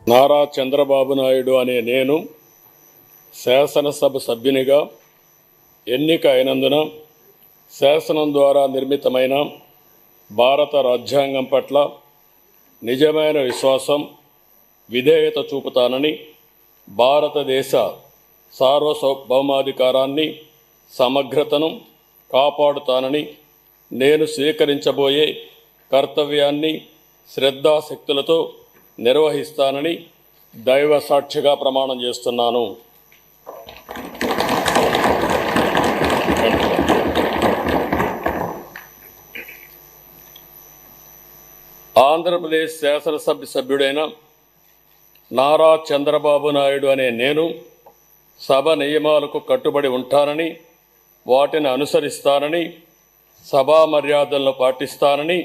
నారా చంద్రబాబు నాయుడు అనే నేను శాసనసభ సభ్యునిగా ఎన్నిక అయినందున శాసనం ద్వారా నిర్మితమైన భారత రాజ్యాంగం పట్ల నిజమైన విశ్వాసం, విధేయత చూపుతానని, భారతదేశ సార్వభౌమాధికారాన్ని, సమగ్రతను కాపాడుతానని, నేను స్వీకరించబోయే కర్తవ్యాన్ని శ్రద్ధాశక్తులతో నిర్వహిస్తానని దైవ సాక్షిగా ప్రమాణం చేస్తున్నాను. ఆంధ్రప్రదేశ్ శాసనసభ సభ్యుడైన నారా చంద్రబాబు నాయుడు అనే నేను సభ నియమాలకు కట్టుబడి ఉంటానని, వాటిని అనుసరిస్తానని, సభా మర్యాదలను పాటిస్తానని,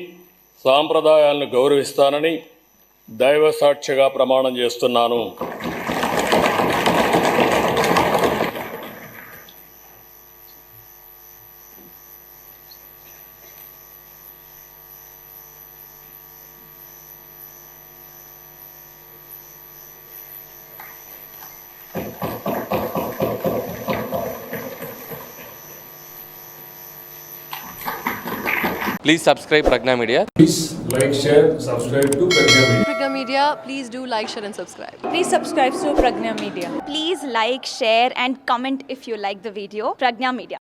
సాంప్రదాయాలను గౌరవిస్తానని దైవ సాక్షిగా ప్రమాణం చేస్తున్నాను. Please subscribe Pragna Media. Please like, share, subscribe to Pragna Media. Pragna Media, please do like, share and subscribe. Please subscribe to Pragna Media. Please like, share and comment if you like the video. Pragna Media.